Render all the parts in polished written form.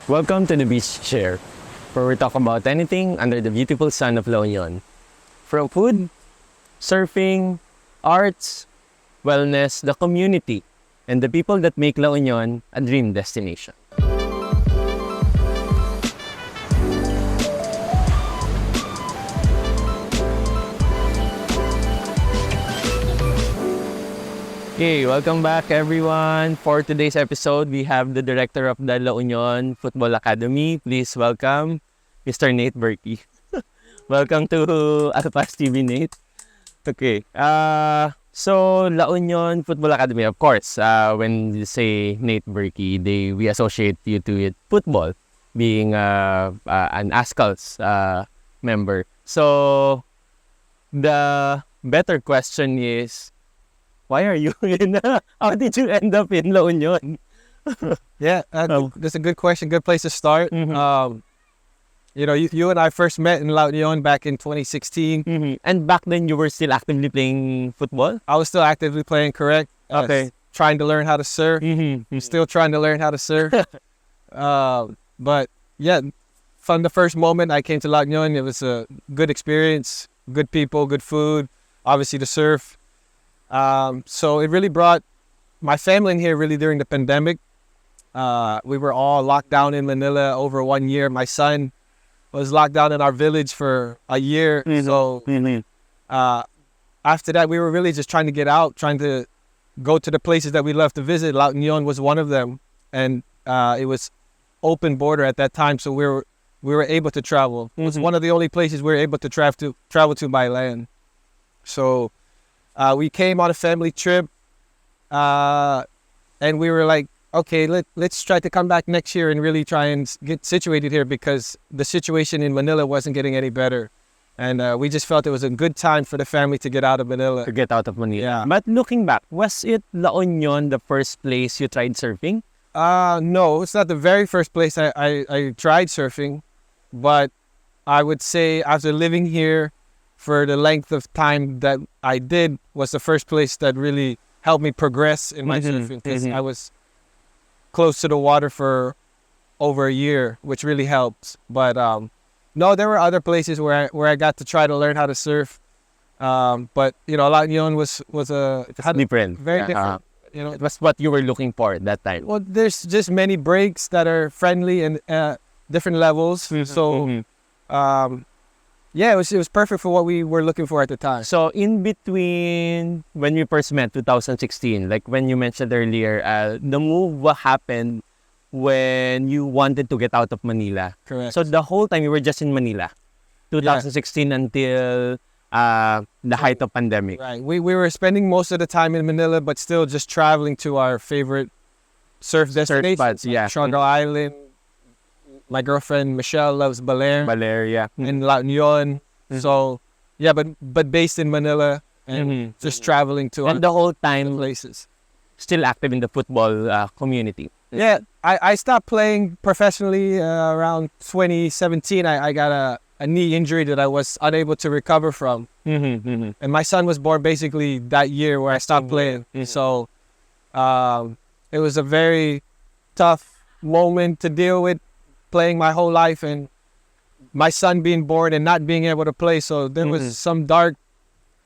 Welcome to the Beach Share, where we talk about anything under the beautiful sun of La Union. From food, surfing, arts, wellness, the community, and the people that make La Union a dream destination. Okay, welcome back everyone. For today's episode, we have the director of the La Union Football Academy. Please welcome Mr. Nate Burkey. Welcome to ALPAS TV, Nate. Okay, so La Union Football Academy, of course, when you say Nate Burkey, we associate you to it football, being an Azkals member. So the better question is, why are you how did you end up in La Union? That's a good question. Good place to start. You and I first met in La Union back in 2016. And back then, you were still actively playing football? I was still actively playing, correct? Okay. Trying to learn how to surf. Still trying to learn how to surf. But yeah, from the first moment I came to La Union, it was a good experience, good people, good food, obviously the surf. So it really brought my family in here really during the pandemic. We were all locked down in Manila over 1 year. My son was locked down in our village for a year. So after that, we were really just trying to get out, trying to go to the places that we love to visit. La Union was one of them. And it was open border at that time. So we were able to travel. It was one of the only places we were able to travel to by land. So we came on a family trip, and we were like, okay, let's try to come back next year and really try and get situated here, because the situation in Manila wasn't getting any better. And we just felt it was a good time for the family to get out of Manila. To get out of Manila. Yeah. But looking back, was it La Union the first place you tried surfing? No, it's not the very first place I tried surfing, but I would say after living here for the length of time that I did, was the first place that really helped me progress in my surfing, because I was close to the water for over a year, which really helped. But no, there were other places where I got to try to learn how to surf. But La Union was Different. very different. It was what you were looking for at that time. Well, there's just many breaks that are friendly and different levels. So yeah, it was perfect for what we were looking for at the time. So in between when we first met, 2016, like when you mentioned earlier, the move happened when you wanted to get out of Manila. Correct. So the whole time you were just in Manila, 2016 until the height of pandemic. Right. We were spending most of the time in Manila, but still just traveling to our favorite surf destinations. spots, yeah. Shanghai Island. My girlfriend Michelle loves Baler. Yeah. In La Union. So yeah, but based in Manila and just traveling to And the whole time places. still active in the football community. Yeah, I stopped playing professionally around 2017. I got a knee injury that I was unable to recover from. And my son was born basically that year where I stopped playing. So it was a very tough moment to deal with, playing my whole life and my son being born and not being able to play. So there was some dark...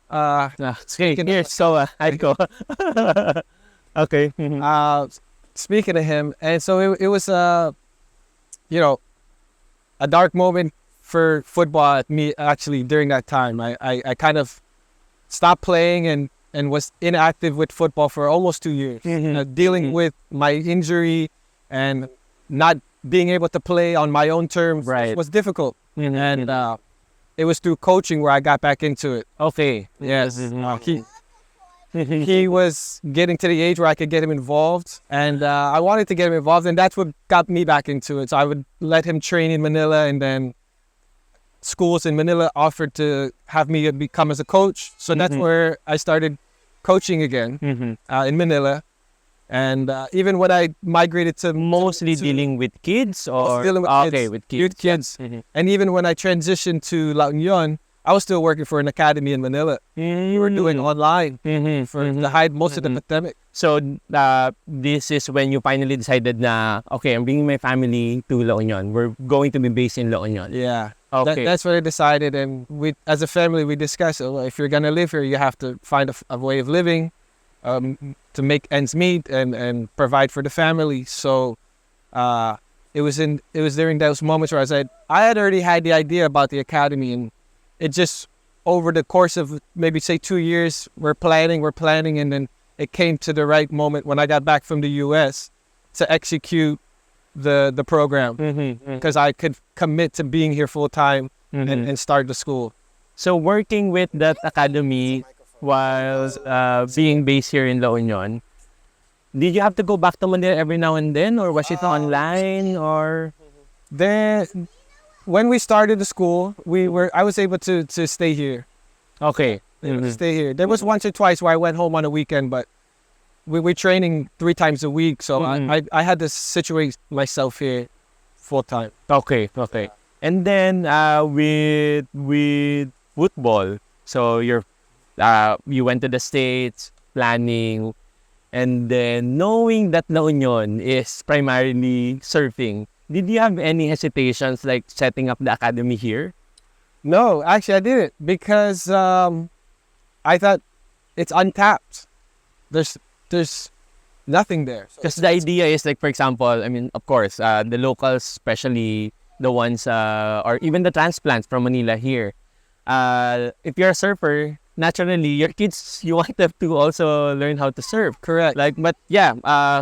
Here's so I'd go. Okay. Speaking of him, and so it was a dark moment for football at me actually during that time. I kind of stopped playing and was inactive with football for almost 2 years, dealing with my injury and not being able to play on my own terms. Was difficult. And it was through coaching where I got back into it. Okay. Yes. He was getting to the age where I could get him involved, and I wanted to get him involved, and that's what got me back into it. So I would let him train in Manila, and then schools in Manila offered to have me become as a coach. So that's where I started coaching again in Manila. And even when I migrated to Mostly dealing with kids or dealing with okay, kids, with kids. youth kids, and even when I transitioned to La Union, I was still working for an academy in Manila. We were doing online for the height most of the pandemic. So, this is when you finally decided na, okay, I'm bringing my family to La Union. We're going to be based in La Union. Yeah. Okay. That's what I decided. And we, as a family, we discussed, oh, if you're going to live here, you have to find a way of living to make ends meet and provide for the family. So it was during those moments where I had already had the idea about the academy, and it just over the course of maybe say 2 years, we're planning, and then it came to the right moment when I got back from the U.S. to execute the program because I could commit to being here full time and start the school. So working with that academy while being based here in La Union, did you have to go back to Manila every now and then, or was it online, or? Then, when we started the school, I was able to stay here. Okay. Stay here. There was once or twice where I went home on a weekend, but we were training 3 times a week, so I had to situate myself here full time. Okay. And then with football, so you went to the States planning, and then knowing that La Union is primarily surfing, did you have any hesitations like setting up the academy here? No, actually I didn't, because I thought it's untapped. There's nothing there. Because the idea is like, for example, I mean, of course, the locals, especially the ones, or even the transplants from Manila here, if you're a surfer, naturally, your kids, you want them to also learn how to surf. Correct. Like, but yeah,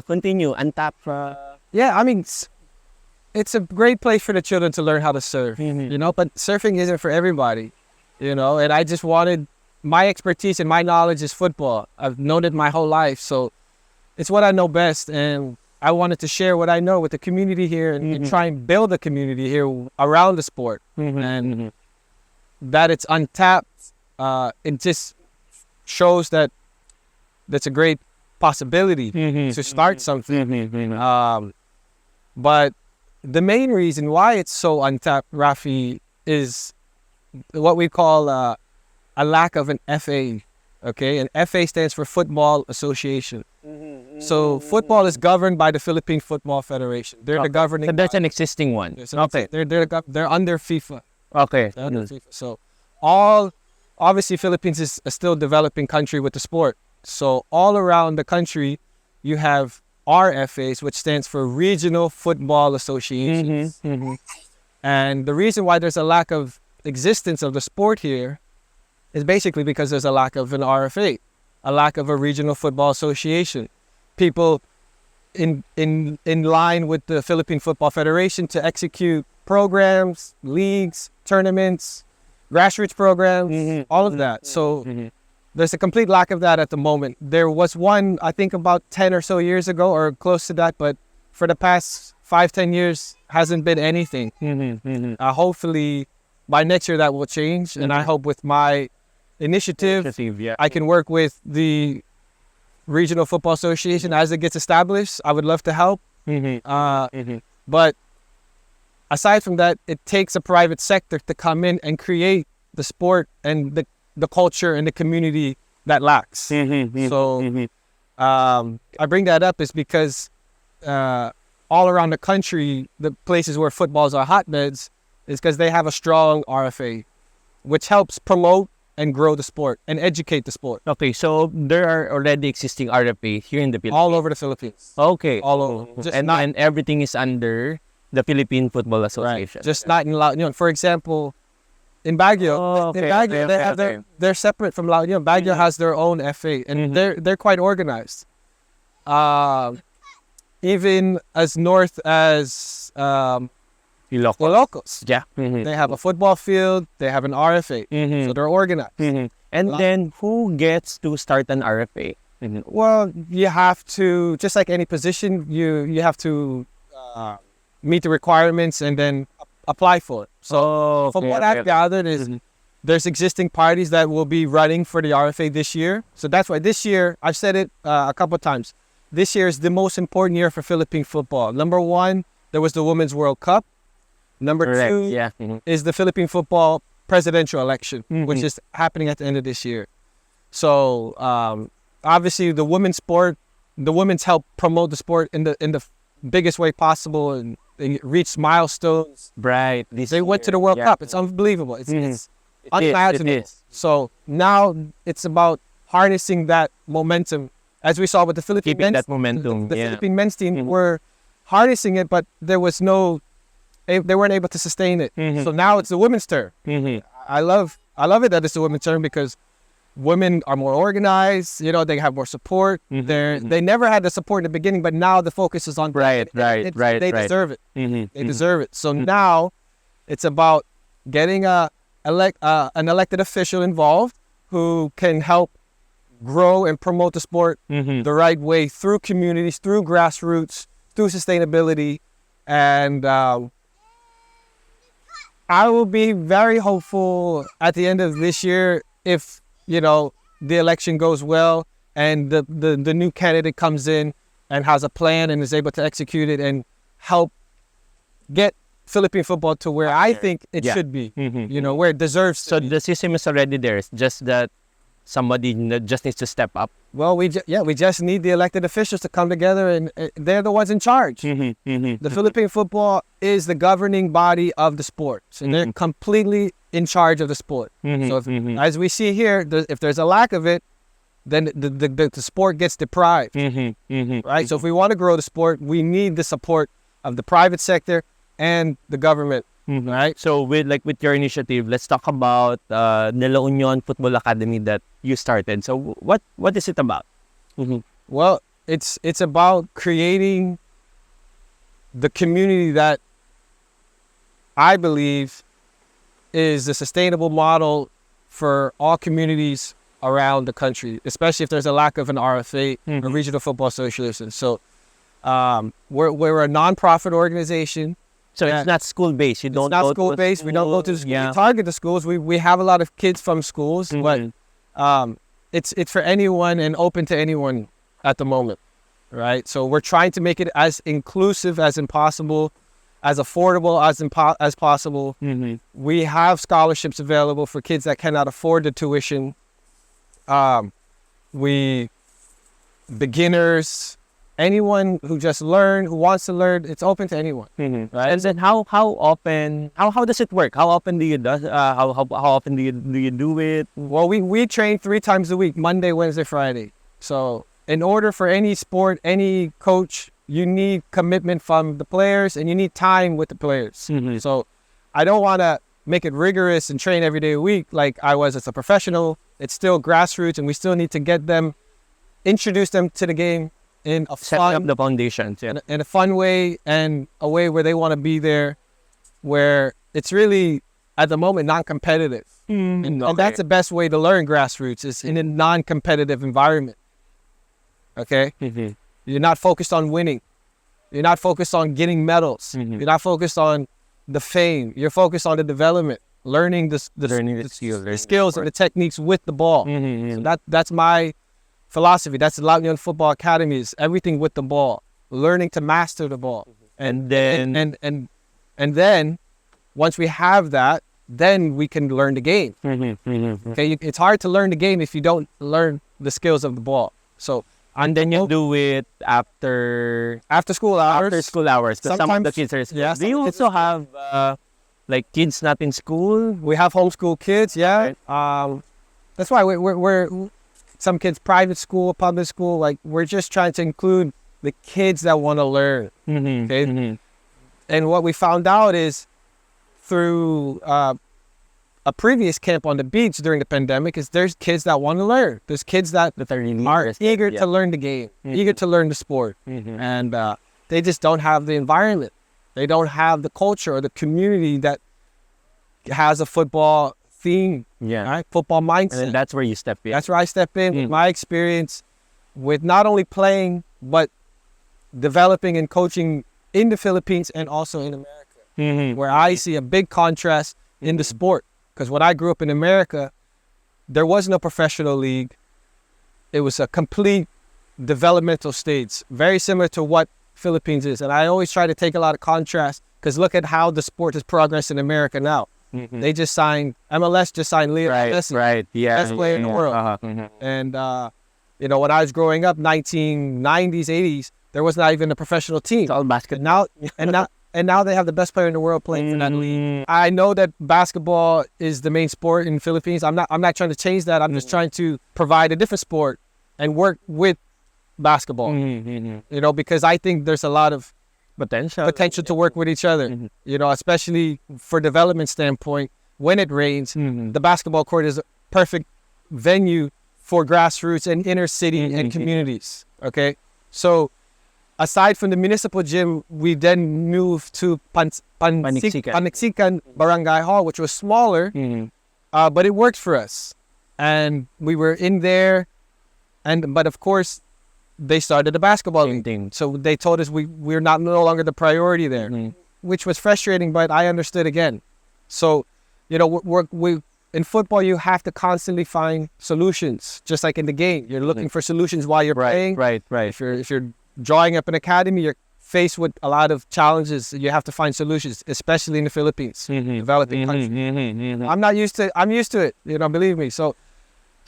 continue, untapped. Yeah, I mean, it's a great place for the children to learn how to surf, you know, but surfing isn't for everybody, you know, and I just wanted, my expertise and my knowledge is football. I've known it my whole life, so it's what I know best, and I wanted to share what I know with the community here and try and build a community here around the sport. And that it's untapped, it just shows that that's a great possibility to start something. But the main reason why it's so untapped, Rafi, is what we call a lack of an FA. Okay, and FA stands for Football Association. So football is governed by the Philippine Football Federation. They're the governing. So that's an existing one. Okay, they're under FIFA. Okay. They're under FIFA. So obviously Philippines is a still developing country with the sport. So all around the country, you have RFAs, which stands for Regional Football Associations. And the reason why there's a lack of existence of the sport here is basically because there's a lack of an RFA, a lack of a Regional Football Association. People in line with the Philippine Football Federation to execute programs, leagues, tournaments, grassroots programs, all of that. So there's a complete lack of that at the moment. There was one, I think about 10 or so years ago or close to that, but for the past 5-10 years hasn't been anything. Hopefully by next year that will change, and I hope with my initiative, I can work with the Regional Football Association as it gets established. I would love to help. But aside from that, it takes a private sector to come in and create the sport and the culture and the community that lacks. So I bring that up is because all around the country, the places where footballs are hotbeds is because they have a strong RFA, which helps promote and grow the sport and educate the sport. Okay, so there are already existing RFA here in the Philippines. All over the Philippines. Okay. All over. And everything is under the Philippine Football Association. Right. Just not in La Union. For example, in Baguio, they're separate from La Union. Baguio has their own FA, and they're quite organized. Even as north as Ilocos. Yeah. They have a football field. They have an RFA. So they're organized. And then who gets to start an RFA? Well, you have to, just like any position, you have to meet the requirements and then apply for it. So from what I've gathered is there's existing parties that will be running for the RFA this year. So that's why this year, I've said it a couple of times, this year is the most important year for Philippine football. Number one, there was the Women's World Cup. Number two is the Philippine Football presidential election, which is happening at the end of this year. So obviously the women's help promote the sport in the biggest way possible, and they reached milestones. Right. They went to the World Cup. It's unbelievable. It's unimaginable. It is. So now it's about harnessing that momentum, as we saw with the Philippine Keeping men's that momentum. the Philippine men's team were harnessing it, but they weren't able to sustain it. So now it's the women's turn. I love it that it's the women's turn, because women are more organized. You know, they have more support. They never had the support in the beginning, but now the focus is on Right. They deserve it. They deserve it. So now it's about getting an elected official involved who can help grow and promote the sport the right way, through communities, through grassroots, through sustainability. And I will be very hopeful at the end of this year if, the election goes well and the new candidate comes in and has a plan and is able to execute it and help get Philippine football to where I think it should be, where it deserves to So be. the system is already there. It's just that somebody just needs to step up. Well, we just need the elected officials to come together, and they're the ones in charge. The Philippine football is the governing body of the sport, so they're completely in charge of the sport. So as we see here, if there's a lack of it, then the sport gets deprived, right? So if we want to grow the sport, we need the support of the private sector and the government, right? So with your initiative, let's talk about the La Union Football Academy that you started. So what is it about? Well, it's about creating the community that I believe is a sustainable model for all communities around the country, especially if there's a lack of an RFA, a Regional Football Association. So we're a nonprofit organization. So it's not school-based. It's not school-based. We don't go to the school. We target the schools. We have a lot of kids from schools, but it's for anyone and open to anyone at the moment, right? So we're trying to make it as inclusive as possible, as affordable as possible. We have scholarships available for kids that cannot afford the tuition. Beginners, anyone who wants to learn, it's open to anyone. Right? And then how often? How does it work? How often do you how often do you do it? Well, we train 3 times a week: Monday, Wednesday, Friday. So in order for any sport, any coach, you need commitment from the players and you need time with the players. So I don't want to make it rigorous and train every day a week like I was as a professional. It's still grassroots, and we still need to introduce them to the game in a Setting up the foundations, in a fun way, and a way where they want to be there, where it's really at the moment non-competitive. And that's the best way to learn grassroots, is in a non-competitive environment. Okay? You're not focused on winning. You're not focused on getting medals. You're not focused on the fame. You're focused on the development, learning the skills and the techniques with the ball. So that's my philosophy. That's the La Union Football Academy, is everything with the ball, learning to master the ball. And then and then once we have that, then we can learn the game. Okay, it's hard to learn the game if you don't learn the skills of the ball. So and then you do it after school hours. After school hours, because some of the kids are. Yeah, do you also have kids not in school? We have homeschool kids. Yeah. Right. That's why we're some kids private school, public school. Like, we're just trying to include the kids that want to learn. Okay. And what we found out is through a previous camp on the beach during the pandemic, is there's kids that want to learn. There's kids that are eager to learn the game, eager to learn the sport. And they just don't have the environment. They don't have the culture or the community that has a football theme, right? Football mindset. And that's where you step in. That's where I step in with my experience with not only playing, but developing and coaching in the Philippines and also in America, where I see a big contrast in the sport. Because when I grew up in America, there was no professional league. It was a complete developmental stage, very similar to what Philippines is. And I always try to take a lot of contrast, because look at how the sport has progressed in America now. They just signed, MLS just signed Leo Messi, Right. Yeah. best player in the world. And, you know, when I was growing up, 1990s, 80s, there was not even a professional team. It's all basketball. And now they have the best player in the world playing for that league. I know that basketball is the main sport in the Philippines. I'm not trying to change that. I'm just trying to provide a different sport and work with basketball. You know, because I think there's a lot of potential to work with each other. You know, especially for development standpoint. When it rains, the basketball court is a perfect venue for grassroots and inner city and communities. Okay, so aside from the municipal gym, we then moved to Paniksikan Barangay Hall, which was smaller, but it worked for us. And we were in there, but of course, they started a basketball league. So they told us we're no longer the priority there, which was frustrating, but I understood again. So, you know, we in football, you have to constantly find solutions, just like in the game. You're looking for solutions while you're playing. Right. If you're drawing up an academy, you're faced with a lot of challenges. You have to find solutions, especially in the Philippines, developing country. I'm used to it. You know, believe me. So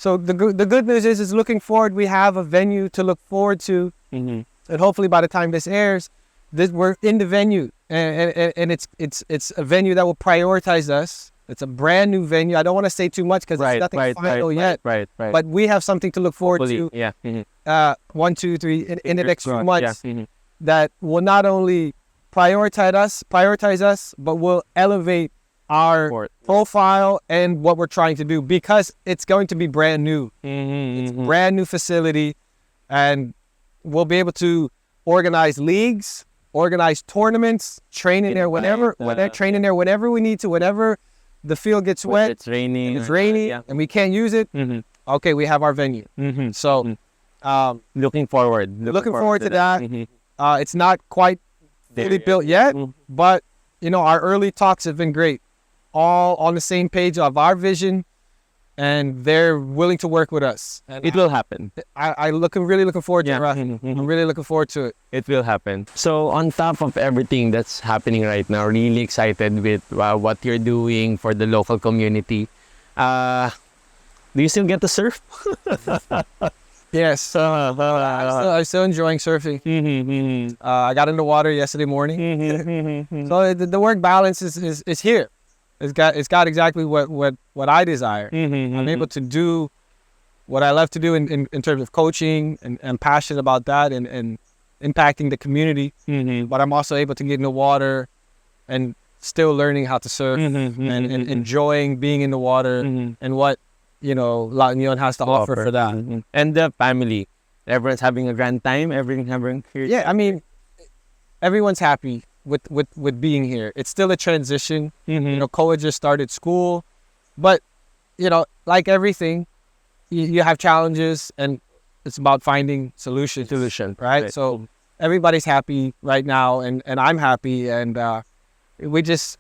the good news is looking forward. We have a venue to look forward to, and hopefully by the time this airs, we're in the venue, and it's a venue that will prioritize us. It's a brand new venue. I don't want to say too much because it's nothing final yet. Right. But we have something to look forward to. Yeah. 1, 2, 3 in the next few months that will not only prioritize us, but will elevate our profile and what we're trying to do, because it's going to be brand new. It's a brand new facility, and we'll be able to organize leagues, organize tournaments, train in there whenever we need to, whenever the field gets wet, it's raining, and we can't use it. Okay, we have our venue. So looking forward to that. It's not quite fully built yet, but you know, our early talks have been great. All on the same page of our vision, and they're willing to work with us. And it will happen. I'm really looking forward to it. I'm really looking forward to it. It will happen. So on top of everything that's happening right now, really excited with what you're doing for the local community. Do you still get to surf? Yes. I'm still enjoying surfing. I got in the water yesterday morning. So the work balance is here. It's got exactly what I desire. I'm able to do what I love to do in terms of coaching, and I'm passionate about that and impacting the community. But I'm also able to get in the water and still learning how to surf and enjoying being in the water and what, you know, La Union has to offer for that. And the family, everyone's having a grand time. Everything having here. Yeah, I mean, everyone's happy with being here. It's still a transition. You know, Koa just started school, but you know, like everything, you have challenges, and it's about finding solutions. Right? So everybody's happy right now, and I'm happy, and we just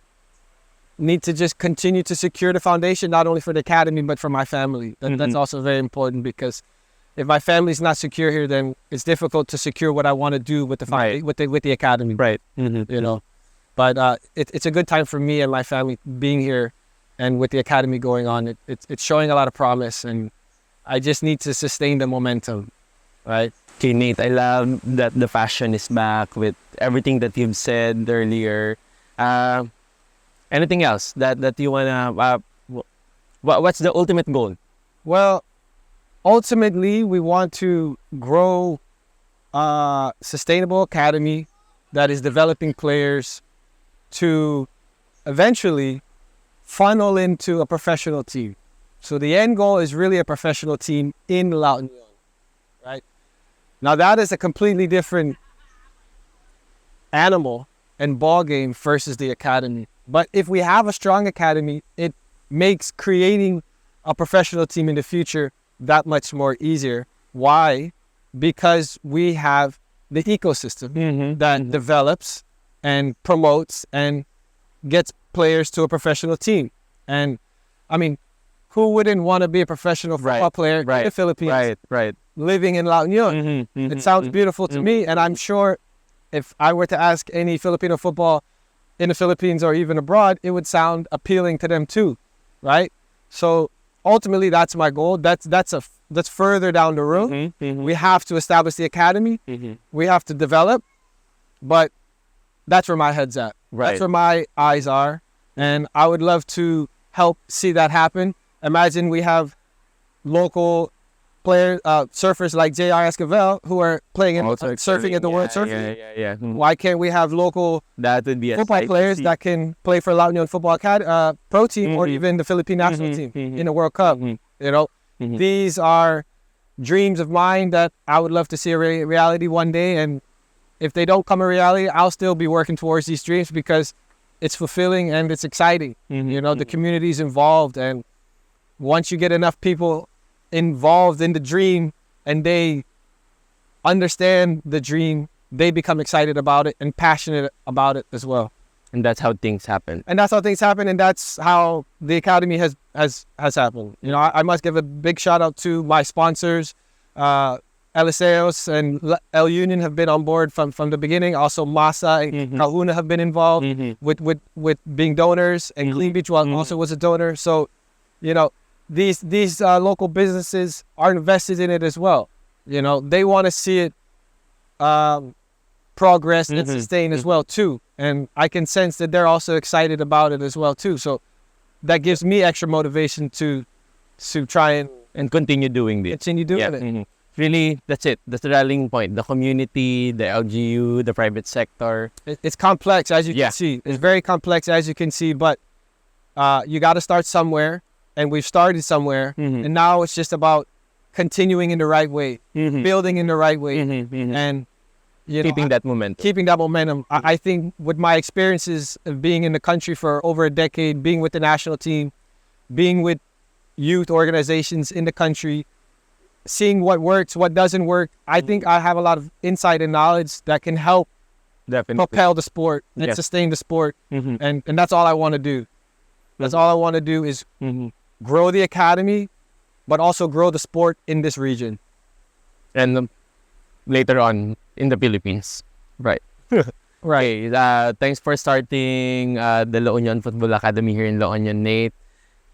need to just continue to secure the foundation, not only for the academy but for my family. That's also very important, because if my family's not secure here, then it's difficult to secure what I want to do with the with the academy. Right. You know, but it's a good time for me and my family being here, and with the academy going on, it's showing a lot of promise, and I just need to sustain the momentum. Right. Okay, Nate, I love that the passion is back with everything that you've said earlier. Anything else that you wanna? What's the ultimate goal? Well, ultimately, we want to grow a sustainable academy that is developing players to eventually funnel into a professional team. So the end goal is really a professional team in La Union, right? Now that is a completely different animal and ball game versus the academy. But if we have a strong academy, it makes creating a professional team in the future that much more easier. Why? Because we have the ecosystem that develops and promotes and gets players to a professional team. And I mean, who wouldn't want to be a professional football player in the Philippines? Living in La Union. It sounds beautiful to me, and I'm sure if I were to ask any Filipino football in the Philippines or even abroad, it would sound appealing to them too, right? So ultimately, that's my goal. That's further down the road. We have to establish the academy. We have to develop, but that's where my head's at. Right. That's where my eyes are, and I would love to help see that happen. Imagine we have local players, surfers like J.R. Azkals who are playing in surfing at the World Surfing. Yeah. Why can't we have local That would be a football sight to players see. that can play for La Union Football Pro Team or even the Philippine national team in the World Cup? You know, these are dreams of mine that I would love to see a reality one day. And if they don't come a reality, I'll still be working towards these dreams because it's fulfilling and it's exciting. You know, the community's involved, and once you get enough people involved in the dream and they understand the dream, they become excited about it and passionate about it as well. And that's how things happen. And that's how things happen, and that's how the academy has happened. You know, I must give a big shout out to my sponsors. Eliseos and El Union have been on board from the beginning. Also Masa and Kahuna have been involved with being donors, and Clean Beach also was a donor. So, you know, these local businesses are invested in it as well. You know, they want to see it progress and sustain as well too. And I can sense that they're also excited about it as well too. So that gives me extra motivation to try And continue doing this. continue doing it. Really, that's it. That's the rallying point. The community, the LGU, the private sector. It's complex, as you can see. It's very complex, as you can see. But you got to start somewhere, and we've started somewhere. And now it's just about continuing in the right way, building in the right way, and Keeping that momentum. Keeping that momentum. I think with my experiences of being in the country for over a decade, being with the national team, being with youth organizations in the country, seeing what works, what doesn't work, I think I have a lot of insight and knowledge that can help propel the sport and sustain the sport. And that's all I want to do. That's all I want to do is grow the academy, but also grow the sport in this region. And later on in the Philippines. Right. Right. Okay, thanks for starting the La Union Football Academy here in La Union, Nate.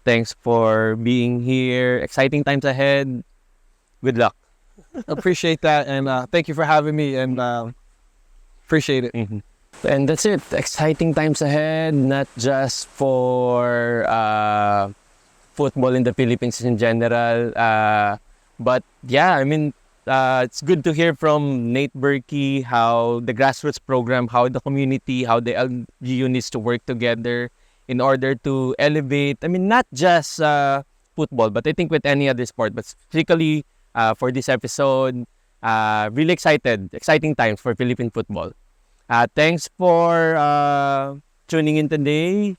Thanks for being here. Exciting times ahead. Good luck. Appreciate that, and thank you for having me, and appreciate it. And that's it. Exciting times ahead, not just for football in the Philippines in general, but yeah, I mean, it's good to hear from Nate Burkey how the grassroots program, how the community, how the LGU needs to work together in order to elevate, I mean, not just football, but I think with any other sport, but specifically for this episode, really exciting times for Philippine football. Thanks for tuning in today.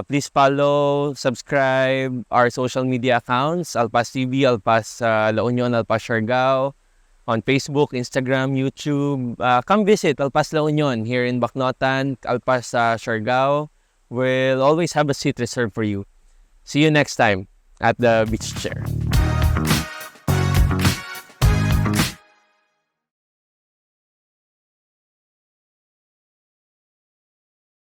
Please follow, subscribe our social media accounts, ALPAS TV, ALPAS La Union, ALPAS Siargao, on Facebook, Instagram, YouTube. Come visit ALPAS La Union here in Bacnotan, ALPAS Siargao. We'll always have a seat reserved for you. See you next time at the beach chair.